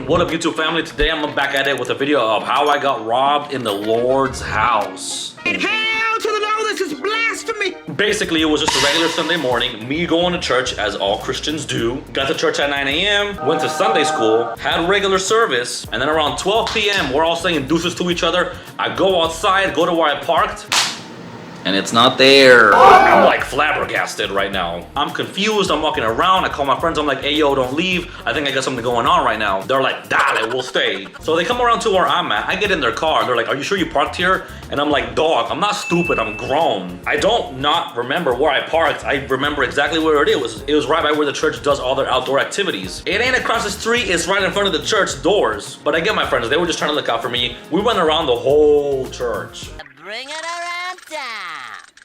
What up, YouTube family? Today I'm back at it with a video of how I got robbed in the Lord's house. Hell to the no, this is blasphemy! Basically, it was just a regular Sunday morning, me going to church as all Christians do. Got to church at 9 a.m., went to Sunday school, had regular service, and then around 12 p.m., we're all saying deuces to each other. I go outside, go to where I parked, and it's not there. I'm like flabbergasted right now. I'm confused, I'm walking around, I call my friends, I'm like, hey yo, don't leave. I think I got something going on right now. They're like, dale, we'll stay. So they come around to where I'm at, I get in their car, they're like, are you sure you parked here? And I'm like, dog, I'm not stupid, I'm grown. I don't not remember where I parked, I remember exactly where it was. It was right by where the church does all their outdoor activities. It ain't across the street, it's right in front of the church doors. But I get my friends, they were just trying to look out for me. We went around the whole church. Bring it around town.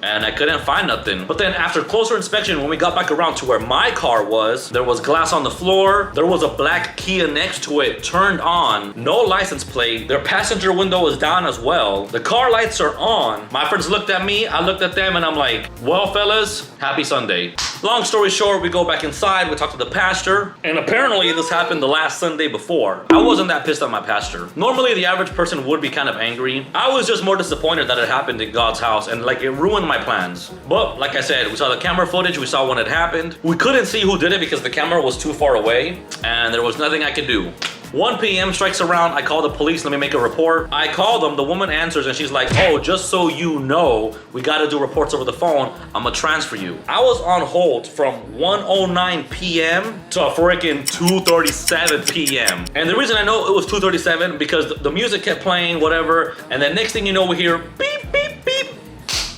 And I couldn't find nothing. But then after closer inspection, when we got back around to where my car was, there was glass on the floor. There was a black Kia next to it, turned on. No license plate. Their passenger window was down as well. The car lights are on. My friends looked at me, I looked at them, and I'm like, well, fellas, happy Sunday. Long story short, we go back inside, we talk to the pastor, and apparently this happened the last Sunday before. I wasn't that pissed at my pastor. Normally, the average person would be kind of angry. I was just more disappointed that it happened in God's house, and like it ruined my plans. But like I said, we saw the camera footage, we saw when it happened. We couldn't see who did it because the camera was too far away, and there was nothing I could do. 1 p.m. strikes around, I call the police, let me make a report. I call them, the woman answers and she's like, oh, just so you know, we gotta do reports over the phone, I'ma transfer you. I was on hold from 1:09 p.m. to freaking 2:37 p.m. And the reason I know it was 2:37 because the music kept playing, whatever, and then next thing you know, we hear beep, beep, beep,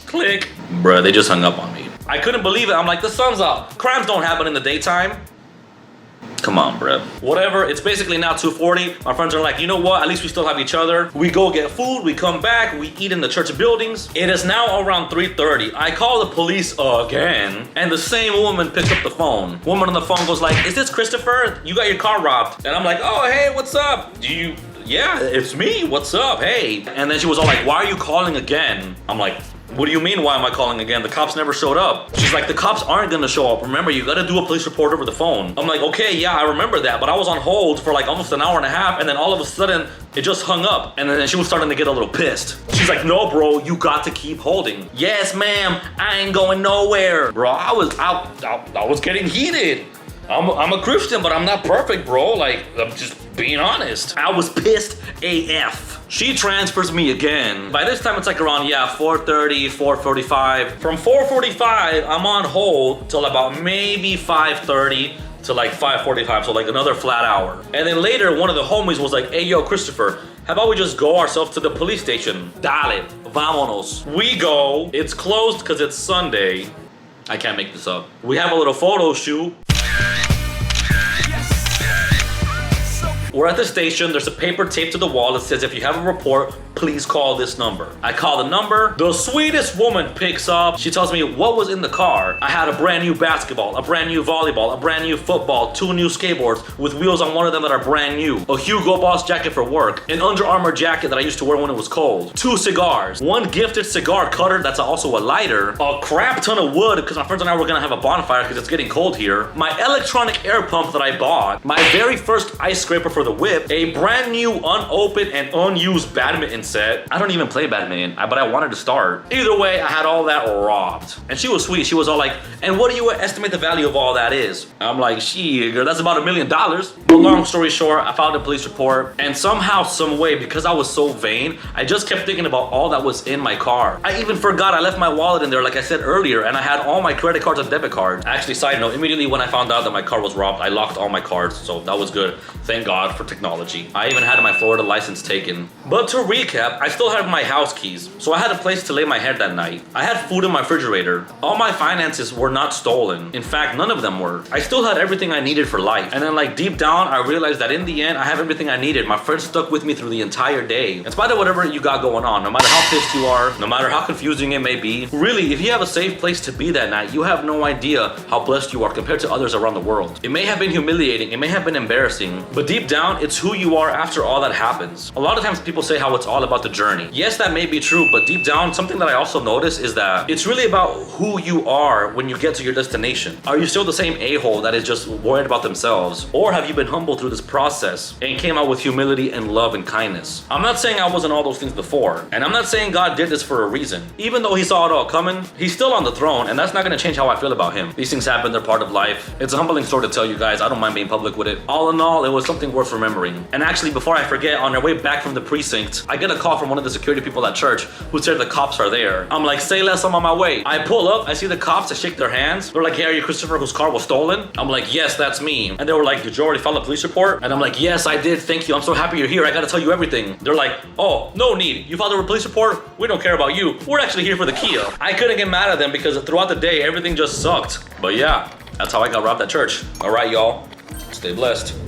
click. Bruh, they just hung up on me. I couldn't believe it, I'm like, the sun's out. Crimes don't happen in the daytime. Come on, bro. Whatever, it's basically now 2:40. My friends are like, you know what? At least we still have each other. We go get food, we come back, we eat in the church buildings. It is now around 3:30. I call the police again, and the same woman picks up the phone. Woman on the phone goes like, is this Christopher? You got your car robbed. And I'm like, oh, hey, what's up? Yeah, it's me. What's up? Hey. And then she was all like, why are you calling again? I'm like, what do you mean, why am I calling again? The cops never showed up. She's like, the cops aren't gonna show up. Remember, you gotta do a police report over the phone. I'm like, okay, yeah, I remember that, but I was on hold for like almost an hour and a half, and then all of a sudden, it just hung up. And then she was starting to get a little pissed. She's like, no, bro, you got to keep holding. Yes, ma'am, I ain't going nowhere. Bro, I was getting heated. I'm a Christian, but I'm not perfect, bro. Like, I'm just being honest. I was pissed AF. She transfers me again. By this time, it's like around, 4:30, 4:45. From 4:45, I'm on hold till about maybe 5:30 to like 5:45, so like another flat hour. And then later, one of the homies was like, hey, yo, Christopher, how about we just go ourselves to the police station? Dale, vámonos. We go, it's closed because it's Sunday. I can't make this up. We have a little photo shoot. We're at the station, there's a paper taped to the wall that says if you have a report, please call this number. I call the number, the sweetest woman picks up. She tells me what was in the car. I had a brand new basketball, a brand new volleyball, a brand new football, 2 new skateboards with wheels on one of them that are brand new, a Hugo Boss jacket for work, an Under Armour jacket that I used to wear when it was cold, 2 cigars, 1 gifted cigar cutter that's also a lighter, a crap ton of wood because my friends and I were gonna have a bonfire because it's getting cold here, my electronic air pump that I bought, my very first ice scraper for the whip, a brand new unopened and unused badminton set. I don't even play badminton, but I wanted to start. Either way, I had all that robbed. And she was sweet. She was all like, and what do you estimate the value of all that is? I'm like, shit, girl, that's about $1 million. But long story short, I filed a police report, and somehow, some way, because I was so vain, I just kept thinking about all that was in my car. I even forgot I left my wallet in there, like I said earlier, and I had all my credit cards and debit cards. Actually, side note, immediately when I found out that my car was robbed, I locked all my cards, so that was good. Thank God for technology. I even had my Florida license taken. But to recap, I still had my house keys, so I had a place to lay my head that night. I had food in my refrigerator. All my finances were not stolen. In fact, none of them were. I still had everything I needed for life. And then like deep down, I realized that in the end, I have everything I needed. My friends stuck with me through the entire day. In spite of whatever you got going on, no matter how pissed you are, no matter how confusing it may be, really, if you have a safe place to be that night, you have no idea how blessed you are compared to others around the world. It may have been humiliating, it may have been embarrassing, but deep down, it's who you are after all that happens. A lot of times people say how it's all about the journey. Yes, that may be true, but deep down, something that I also notice is that it's really about who you are when you get to your destination. Are you still the same a-hole that is just worried about themselves? Or have you been humbled through this process and came out with humility and love and kindness? I'm not saying I wasn't all those things before, and I'm not saying God did this for a reason. Even though he saw it all coming, he's still on the throne, and that's not gonna change how I feel about him. These things happen, they're part of life. It's a humbling story to tell you guys. I don't mind being public with it. All in all, it was something worth remembering. And actually, before I forget, on our way back from the precinct, I get a call from one of the security people at church who said the cops are there. I'm like, say less, I'm on my way. I pull up, I see the cops, I shake their hands. They're like, hey, are you Christopher whose car was stolen? I'm like, yes, that's me. And they were like, did you already file a police report? And I'm like, yes, I did, thank you. I'm so happy you're here. I gotta tell you everything. They're like, oh, no need. You filed a police report? We don't care about you. We're actually here for the Kia. I couldn't get mad at them because throughout the day, everything just sucked. But yeah, that's how I got robbed at church. All right, y'all. Stay blessed.